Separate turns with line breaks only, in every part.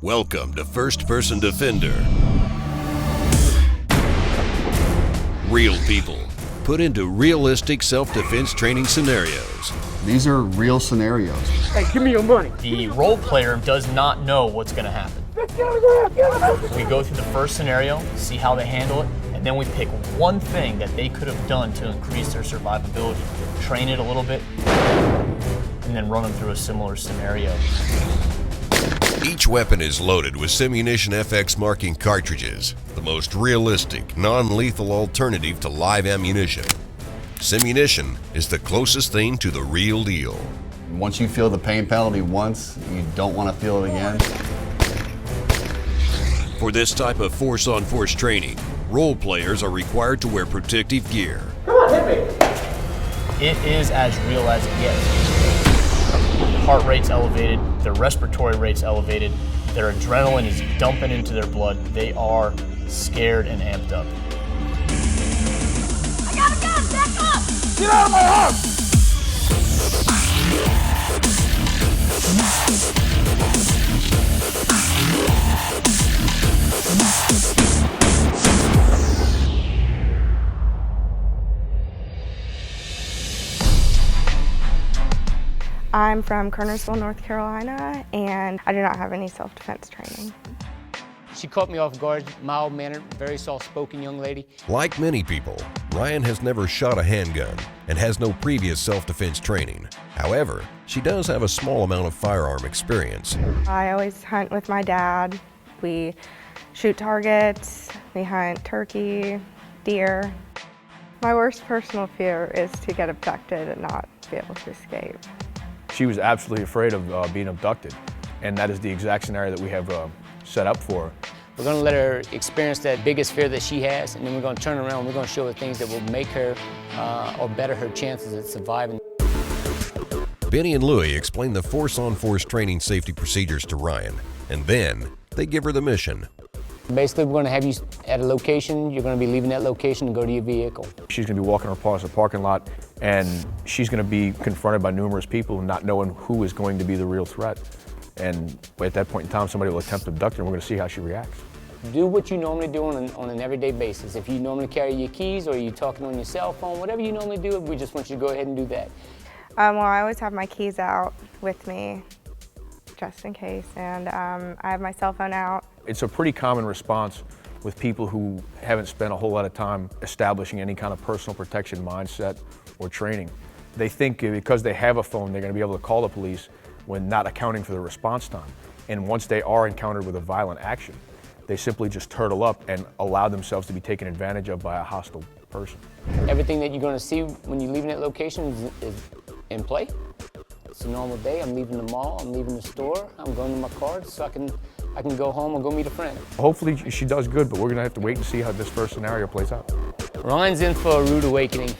Welcome to First Person Defender. Real people put into realistic self-defense training scenarios.
These are real scenarios.
Hey, give me your money.
The role player does not know what's going to happen. We go through the first scenario, see how they handle it, and then we pick one thing that they could have done to increase their survivability, train it a little bit, and then run them through a similar scenario.
Each weapon is loaded with Simunition FX marking cartridges, the most realistic, non-lethal alternative to live ammunition. Simunition is the closest thing to the real deal.
Once you feel the pain penalty once, you don't want to feel it again.
For this type of force-on-force training, role players are required to wear protective gear.
Come on, hit me.
It is as real as it gets. Heart rate's elevated, their respiratory rate's elevated, their adrenaline is dumping into their blood. They are scared and amped up.
I got a gun! Back up!
Get out of my house!
I'm from Kernersville, North Carolina, and I do not have any self-defense training.
She caught me off guard, mild-mannered, very soft-spoken young lady.
Like many people, Ryan has never shot a handgun and has no previous self-defense training. However, she does have a small amount of firearm experience.
I always hunt with my dad. We shoot targets, we hunt turkey, deer. My worst personal fear is to get abducted and not be able to escape.
She was absolutely afraid of being abducted, and that is the exact scenario that we have set up for her.
We're going to let her experience that biggest fear that she has, and then we're going to turn around and we're going to show her things that will make her or better her chances at surviving.
Benny and Louie explain the force-on-force training safety procedures to Ryan, and then they give her the mission.
Basically, we're going to have you at a location. You're going to be leaving that location and go to your vehicle.
She's going to be walking across the parking lot, and she's going to be confronted by numerous people and not knowing who is going to be the real threat. And at that point in time, somebody will attempt to abduct her, and we're going to see how she reacts.
Do what you normally do on an everyday basis. If you normally carry your keys or you're talking on your cell phone, whatever you normally do, we just want you to go ahead and do that.
Well, I always have my keys out with me, just in case, and I have my cell phone out.
It's a pretty common response with people who haven't spent a whole lot of time establishing any kind of personal protection mindset or training. They think because they have a phone, they're going to be able to call the police when not accounting for the response time. And once they are encountered with a violent action, they simply just turtle up and allow themselves to be taken advantage of by a hostile person.
Everything that you're going to see when you're leaving that location is in play. It's a normal day. I'm leaving the mall, I'm leaving the store, I'm going to my car so I can go home or go meet a friend.
Hopefully she does good, but we're going to have to wait and see how this first scenario plays out.
Ryan's in for a rude awakening.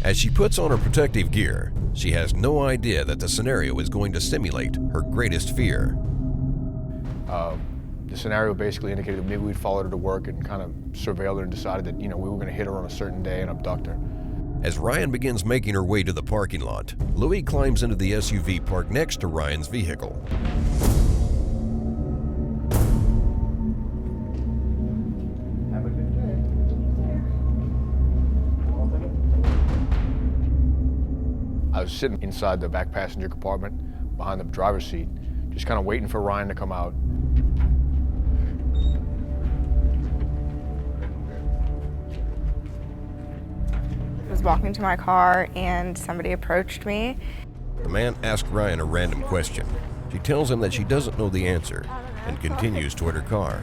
As she puts on her protective gear, she has no idea that the scenario is going to simulate her greatest fear.
The scenario basically indicated that maybe we'd followed her to work and kind of surveilled her and decided that, we were going to hit her on a certain day and abduct her.
As Ryan begins making her way to the parking lot, Louie climbs into the SUV parked next to Ryan's vehicle.
Have a good day.
I was sitting inside the back passenger compartment behind the driver's seat, just kind of waiting for Ryan to come out.
I was walking to my car and somebody approached me.
The man asked Ryan a random question. She tells him that she doesn't know the answer and continues toward her car.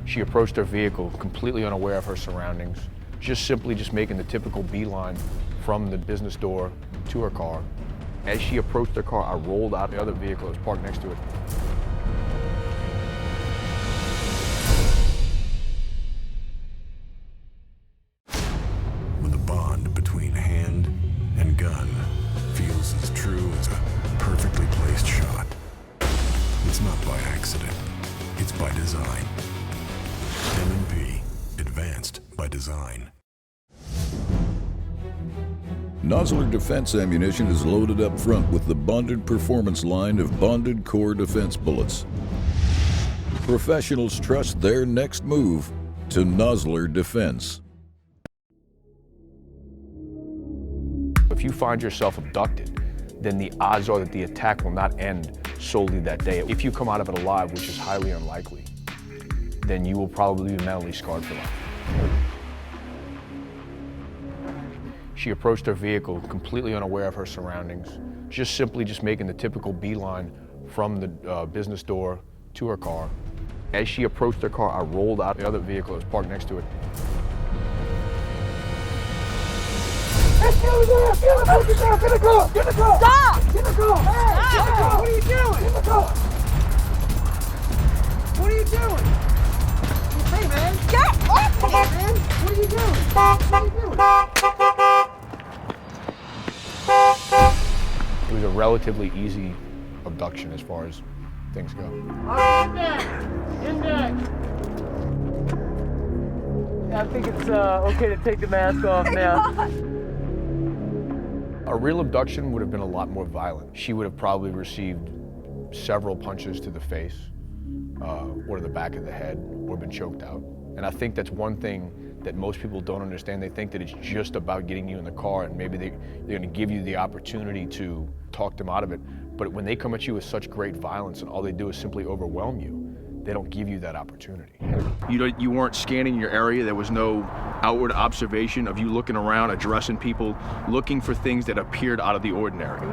She approached her vehicle completely unaware of her surroundings, simply making the typical beeline from the business door to her car. As she approached her car, I rolled out the other vehicle that was parked next to it.
When the bond between hand and gun feels as true as a perfectly placed shot, it's not by accident, it's by design. M&P, advanced by design.
Nozzler Defense ammunition is loaded up front with the bonded performance line of bonded core defense bullets. Professionals trust their next move to Nozzler Defense.
If you find yourself abducted, then the odds are that the attack will not end solely that day. If you come out of it alive, which is highly unlikely, then you will probably be mentally scarred for life. She approached her vehicle completely unaware of her surroundings, just making the typical beeline from the business door to her car. As she approached her car, I rolled out the other vehicle that was parked next to it.
Get in the car! Get in the car!
Stop!
Get in the car! Hey, get in the car! What are you doing? Get in the car! What are you doing? Hey, man!
Get off
Come on, man! What are you doing? What are you doing?
It was a relatively easy abduction as far as things go.
Index! Yeah, I think it's okay to take the mask off now.
A real abduction would have been a lot more violent. She would have probably received several punches to the face, or to the back of the head, or been choked out. And I think that's one thing that most people don't understand. They think that it's just about getting you in the car and maybe they're going to give you the opportunity to talk them out of it. But when they come at you with such great violence and all they do is simply overwhelm you, they don't give you that opportunity. You weren't scanning your area. There was no outward observation of you looking around, addressing people, looking for things that appeared out of the ordinary.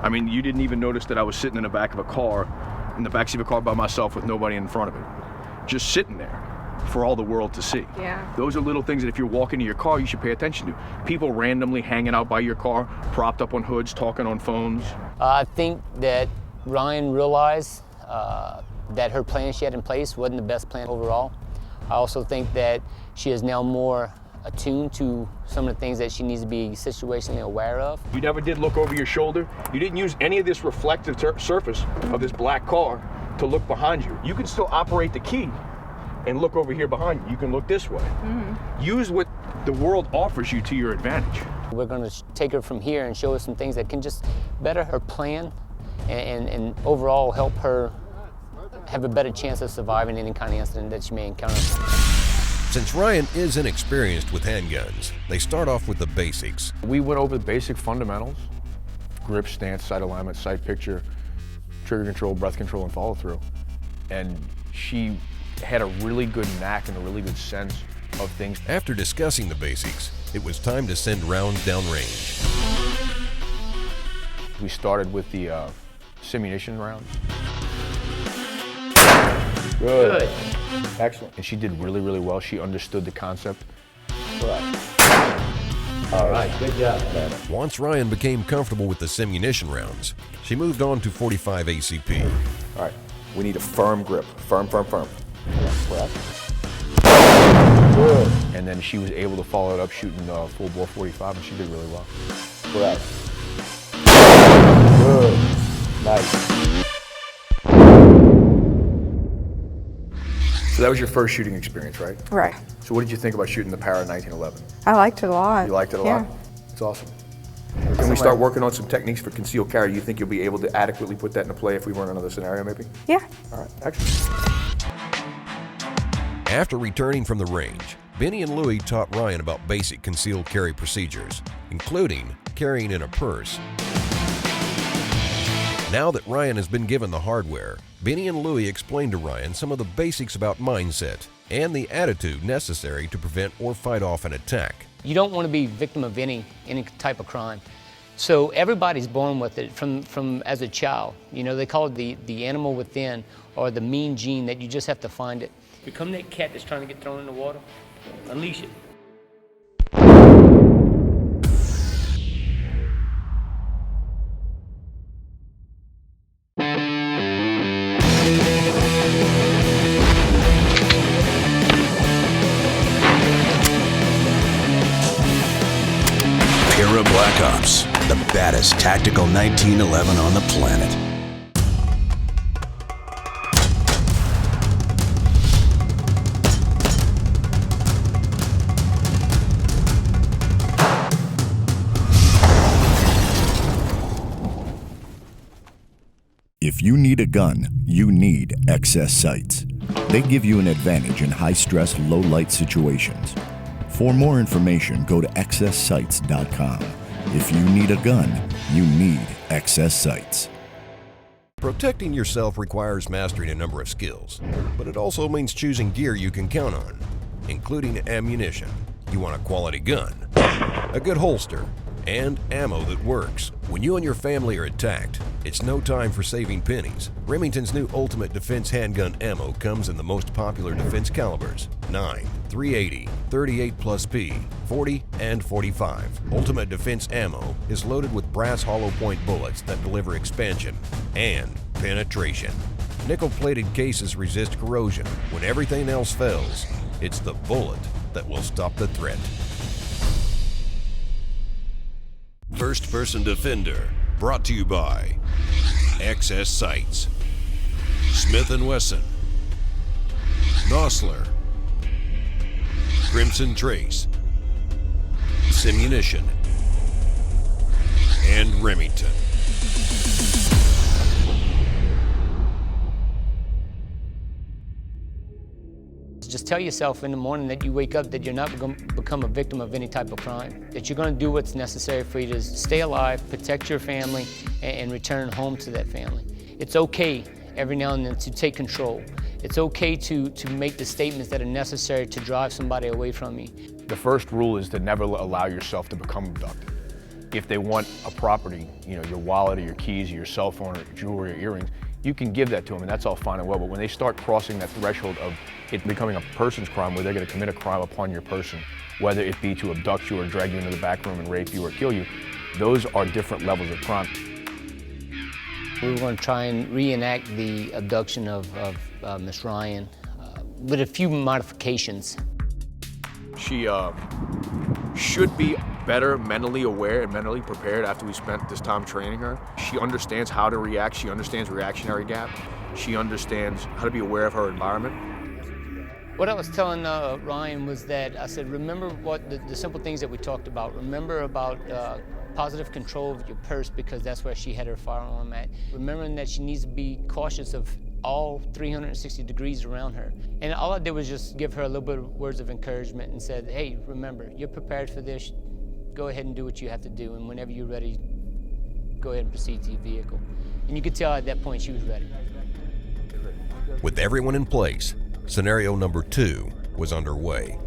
I mean, you didn't even notice that I was sitting in the back of a car, in the backseat of a car by myself with nobody in front of it, just sitting there for all the world to see.
Yeah.
Those are little things that if you're walking to your car, you should pay attention to. People randomly hanging out by your car, propped up on hoods, talking on phones.
I think that Ryan realized that her plan she had in place wasn't the best plan overall. I also think that she is now more attuned to some of the things that she needs to be situationally aware of.
You never did look over your shoulder. You didn't use any of this reflective surface of this black car to look behind you. You can still operate the key and look over here behind you. You can look this way. Use what the world offers you to your advantage.
We're going to take her from here and show her some things that can just better her plan and overall help her have a better chance of surviving any kind of incident that she may encounter.
Since Ryan is inexperienced with handguns, they start off with the basics.
We went over the basic fundamentals: grip, stance, sight alignment, sight picture, trigger control, breath control, and follow through. And she had a really good knack and a really good sense of things.
After discussing the basics, it was time to send rounds downrange.
We started with the Simunition round. Good. Excellent. And she did really, really well. She understood the concept.
Right. All right, good job, man.
Once Ryan became comfortable with the Simunition rounds, she moved on to 45 ACP.
All right, we need a firm grip. Firm, firm, firm.
Correct.
Good. And then she was able to follow it up shooting full bore 45, and she did really well.
Correct. Good. Nice.
So that was your first shooting experience, right?
Right.
So what did you think about shooting the Para 1911?
I liked it a lot.
You liked it a
Yeah.
lot? It's awesome. Can we start working on some techniques for concealed carry? Do you think you'll be able to adequately put that into play if we were in another scenario, maybe?
Yeah.
All right, excellent.
After returning from the range, Benny and Louie taught Ryan about basic concealed carry procedures, including carrying in a purse. Now that Ryan has been given the hardware, Benny and Louie explained to Ryan some of the basics about mindset and the attitude necessary to prevent or fight off an attack.
You don't want to be victim of any type of crime. So everybody's born with it from as a child. You know, they call it the animal within, or the mean gene that you just have to find it. Become that cat that's trying to get thrown in the water, unleash it.
Black Ops, the baddest tactical 1911 on the planet.
you need a gun, you need XS Sights. They give you an advantage in high-stress, low-light situations. For more information, go to XSSights.com. If you need a gun, you need XS Sights.
Protecting yourself requires mastering a number of skills, but it also means choosing gear you can count on, including ammunition. You want a quality gun, a good holster, and ammo that works. When you and your family are attacked, it's no time for saving pennies. Remington's new Ultimate Defense handgun ammo comes in the most popular defense calibers: 9, 380, 38 plus P, 40, and 45. Ultimate Defense ammo is loaded with brass hollow point bullets that deliver expansion and penetration. Nickel-plated cases resist corrosion. When everything else fails, it's the bullet that will stop the threat. First Person Defender, brought to you by XS Sights, Smith & Wesson, Nosler, Crimson Trace, Simunition, and Remington.
Just tell yourself in the morning that you wake up that you're not going to become a victim of any type of crime, that you're going to do what's necessary for you to stay alive, protect your family, and return home to that family. It's okay every now and then to take control. It's okay to make the statements that are necessary to drive somebody away from you.
The first rule is to never allow yourself to become abducted. If they want a property, you know, your wallet or your keys or your cell phone or jewelry or earrings, you can give that to them and that's all fine and well, but when they start crossing that threshold of it becoming a person's crime where they're going to commit a crime upon your person, whether it be to abduct you or drag you into the back room and rape you or kill you, those are different levels of crime.
We were going to try and reenact the abduction of Miss Ryan with a few modifications.
She should be better mentally aware and mentally prepared after we spent this time training her. She understands how to react. She understands reactionary gap. She understands how to be aware of her environment.
What I was telling Ryan was that I said, remember what the simple things that we talked about. Remember about positive control of your purse because that's where she had her firearm at. Remembering that she needs to be cautious of all 360 degrees around her. And all I did was just give her a little bit of words of encouragement and said, hey, remember, you're prepared for this. Go ahead and do what you have to do. And whenever you're ready, go ahead and proceed to your vehicle. And you could tell at that point she was ready.
With everyone in place, scenario number 2 was underway.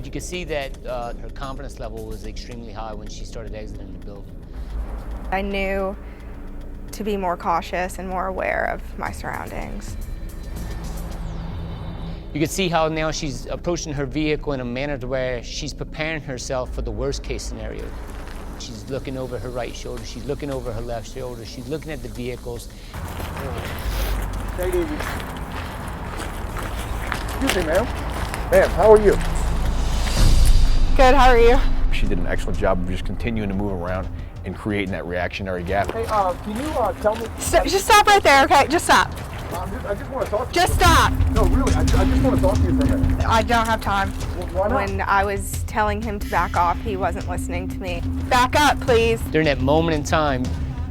You could see that her confidence level was extremely high when she started exiting the building.
I knew to be more cautious and more aware of my surroundings.
You can see how now she's approaching her vehicle in a manner to where she's preparing herself for the worst case scenario. She's looking over her right shoulder, she's looking over her left shoulder, she's looking at the vehicles.
Take it easy. Excuse me, ma'am. Ma'am, how are you?
Good, how are you?
She did an excellent job of just continuing to move around and creating that reactionary gap.
Hey, can you tell me?
Just stop right there, okay? Just stop.
I just want to talk to you.
Just stop.
No, really, I just want to talk to you for a minute.
I don't have time.
Well, why not?
When I was telling him to back off, he wasn't listening to me. Back up, please.
During that moment in time,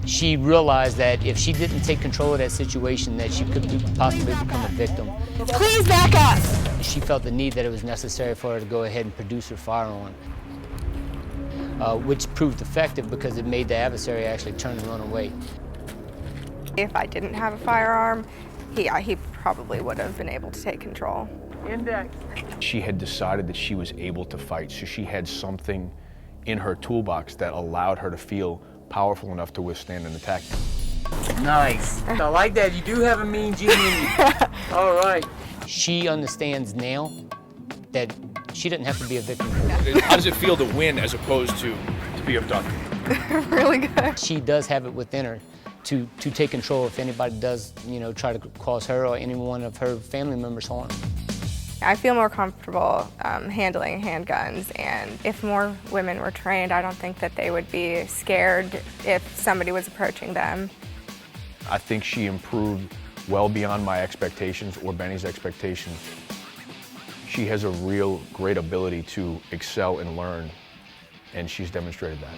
she realized that if she didn't take control of that situation, that she could possibly become a victim.
Please back up.
She felt the need that it was necessary for her to go ahead and produce her firearm, which proved effective because it made the adversary actually turn and run away.
If I didn't have a firearm, he probably would have been able to take control.
Index.
She had decided that she was able to fight, so she had something in her toolbox that allowed her to feel powerful enough to withstand an attack.
Nice. I like that. You do have a mean gene in you. All right.
She understands now that she didn't have to be a victim.
How does it feel to win as opposed to be abducted?
Really good.
She does have it within her to take control if anybody does, try to cause her or any one of her family members harm.
I feel more comfortable handling handguns, and if more women were trained, I don't think that they would be scared if somebody was approaching them.
I think she improved well beyond my expectations or Benny's expectations. She has a real great ability to excel and learn, and she's demonstrated that.